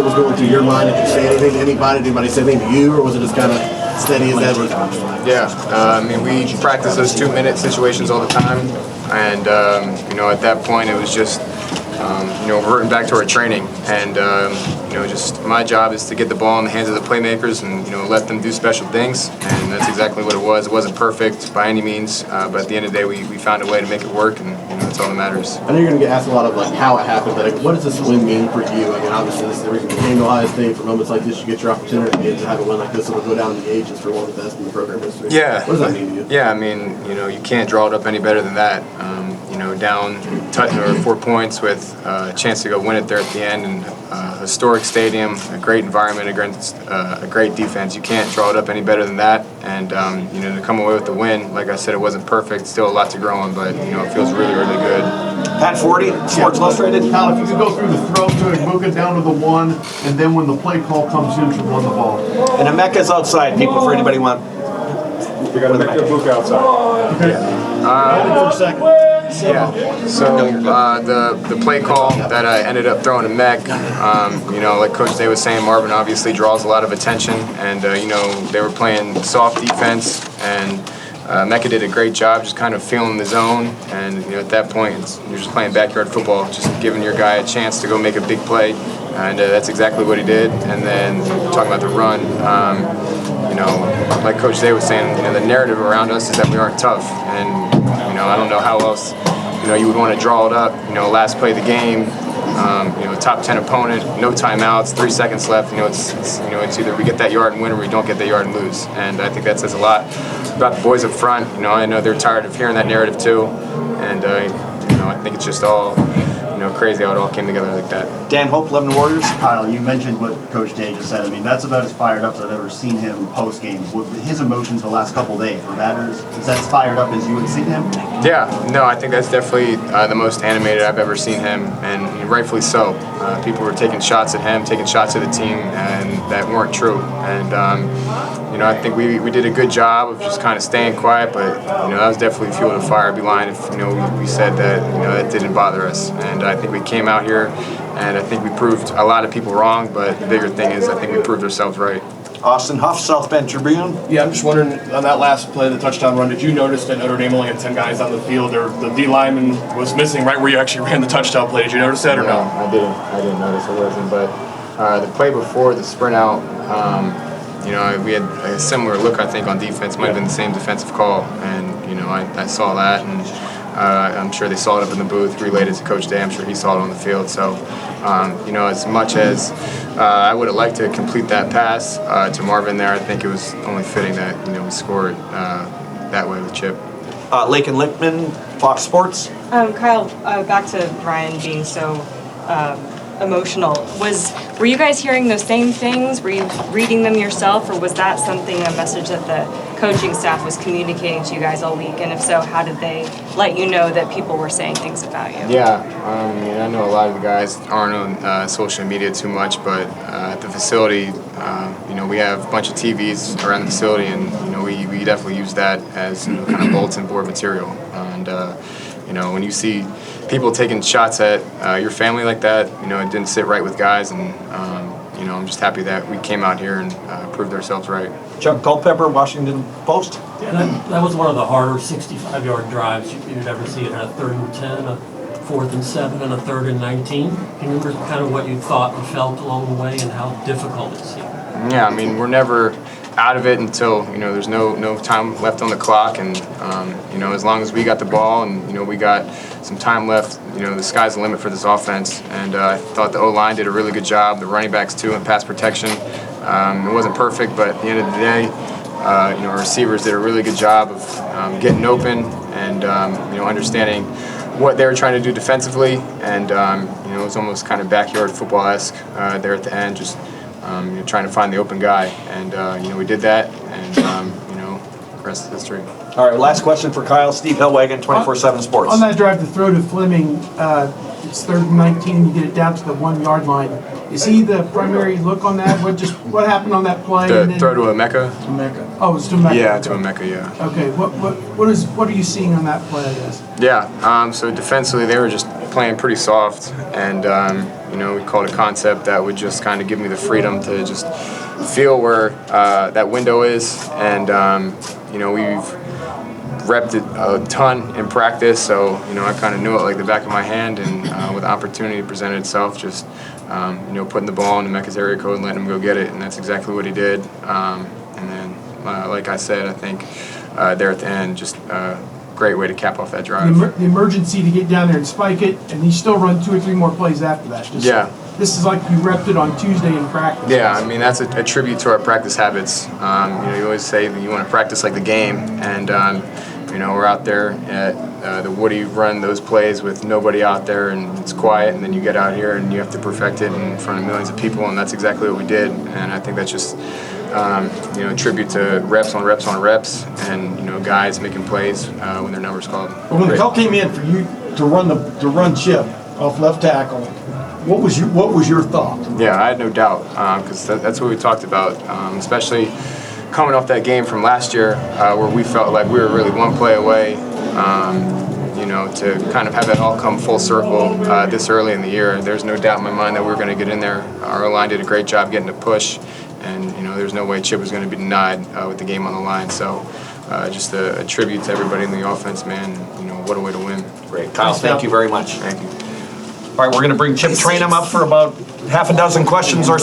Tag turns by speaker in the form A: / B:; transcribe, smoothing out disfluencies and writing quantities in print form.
A: was going through your mind? Did you say anything to anybody? Did anybody say anything to you, or was it just kind of steady as ever?
B: Yeah, I mean, we practice those 2-minute situations all the time, and at that point it was just reverting back to our training, and just my job is to get the ball in the hands of the playmakers and let them do special things, and that's exactly what it was. It wasn't perfect by any means, but at the end of the day we found a way to make it work, and that's all that matters.
A: I know you're going to get asked a lot of how it happened, but what does this win mean for you? I mean, obviously this is the reason you came to Ohio State. For moments like this, you get your opportunity to have a win like this. It'll go down in the ages for one of the best in the program history.
B: Yeah.
A: What does that mean to you?
B: Yeah, I mean, you can't draw it up any better than that. Down 4 points with a chance to go win it there at the end, and a historic stadium, a great environment against a great defense. You can't draw it up any better than that, and to come away with the win, like I said, it wasn't perfect, still a lot to grow on, but it feels really, really good.
C: Pat 40, Sports Illustrated.
D: Kyle, if you could go through the throw to Ibuka down to the 1, and then when the play call comes in to run the ball.
C: And the Mecca's outside, people, for anybody want.
E: We got to make the Buckeye outside.
A: For a second.
B: Yeah. So the play call that I ended up throwing to Mech, like Coach Day was saying, Marvin obviously draws a lot of attention, and they were playing soft defense, and Mecca did a great job just kind of feeling the zone, and at that point you're just playing backyard football, just giving your guy a chance to go make a big play, and that's exactly what he did. And then talking about the run, like Coach Day was saying, the narrative around us is that we aren't tough, and I don't know how else you would want to draw it up. Last play of the game, top 10 opponent, no timeouts, 3 seconds left. It's either we get that yard and win, or we don't get that yard and lose. And I think that says a lot about the boys up front. I know they're tired of hearing that narrative too, and I think it's just all crazy how it all came together like that.
C: Dan Hope, Lebanon Warriors.
F: Kyle, you mentioned what Coach Day just said. I mean, that's about as fired up as I've ever seen him post-game. His emotions the last couple of days, were that as fired up as you would see him?
B: Yeah, no, I think that's definitely the most animated I've ever seen him, and rightfully so. People were taking shots at him, taking shots at the team, and that weren't true. And I think we did a good job of just kind of staying quiet, but that was definitely fuel to fire. I'd be lying if we said that that didn't bother us. And I think we came out here, and I think we proved a lot of people wrong, but the bigger thing is I think we proved ourselves right.
C: Austin Huff, South Bend Tribune.
G: Yeah, I'm just wondering, on that last play, the touchdown run, did you notice that Notre Dame only had 10 guys on the field, or the D lineman was missing right where you actually ran the touchdown play? Did you notice that or no?
B: I didn't notice it wasn't, but the play before the sprint out, we had a similar look, I think, on defense. Might have been the same defensive call, and I saw that, and I'm sure they saw it up in the booth, relayed it to Coach Day. I'm sure he saw it on the field. So, as much as I would have liked to complete that pass to Marvin there, I think it was only fitting that we scored that way with Chip.
C: Lakin Lichtman, Fox Sports.
H: Kyle, back to Ryan being so emotional. Were you guys hearing those same things? Were you reading them yourself, or was that a message that the coaching staff was communicating to you guys all week? And if so, how did they let you know that people were saying things about you?
B: Yeah, I know a lot of the guys aren't on social media too much, but at the facility, we have a bunch of TVs around the facility, and we definitely use that as kind of bulletin board material. And when you see people taking shots at your family like that, it didn't sit right with guys, and I'm just happy that we came out here and proved ourselves right.
C: Chuck Culpepper, Washington Post.
I: Yeah, that was one of the harder 65-yard drives you'd ever see. It had a 3rd and 10, a 4th and 7, and a 3rd and 19. Can you remember kind of what you thought and felt along the way and how difficult it seemed?
B: Yeah, we're never out of it until there's no time left on the clock, and as long as we got the ball and we got some time left, the sky's the limit for this offense. And I thought the O-line did a really good job, the running backs too, in pass protection. It wasn't perfect, but at the end of the day, our receivers did a really good job of getting open and understanding what they were trying to do defensively, and it was almost kind of backyard football-esque there at the end, just trying to find the open guy, and we did that, and the rest is history.
C: All right, last question for Kyle. Steve Hellwagon, 24/7 Sports.
J: On that drive to throw to Fleming, it's 3rd and 19. You get it down to the 1-yard line. Is he the primary look on that? What happened on that play?
B: The throw to a Mecca?
J: To Mecca. Oh, it's to Mecca.
B: Yeah,
J: okay.
B: to a Mecca. Yeah.
J: Okay. What are you seeing on that play? I guess.
B: Yeah. So defensively, they were just playing pretty soft, and we called a concept that would just kind of give me the freedom to just feel where that window is. And, we've repped it a ton in practice, so, I kind of knew it like the back of my hand. And with the opportunity presented itself, just, putting the ball into Mecca's area code and letting him go get it. And that's exactly what he did. And then, like I said, I think there at the end, just great way to cap off that drive.
J: The emergency to get down there and spike it, and you still run 2 or 3 more plays after that.
B: Yeah.
J: This is like you repped it on Tuesday in practice.
B: Yeah, I mean, that's a tribute to our practice habits. You always say that you want to practice like the game, and, we're out there at the Woody run those plays with nobody out there, and it's quiet, and then you get out here and you have to perfect it in front of millions of people, and that's exactly what we did. And I think that's just, a tribute to reps on reps on reps, and, guys making plays when their number's called.
K: But when the call came in for you to run Chip off left tackle, what was your thought?
B: Yeah, I had no doubt, because that's what we talked about, especially coming off that game from last year where we felt like we were really one play away, to kind of have that all come full circle this early in the year. There's no doubt in my mind that we were going to get in there. Our line did a great job getting a push, and there's no way Chip was going to be denied with the game on the line. So just a tribute to everybody in the offense, man. What a way to win.
C: Great. Kyle, thank you very much.
B: Thank you.
C: All right, we're going to bring Chip Trainum up for about half a dozen questions or so.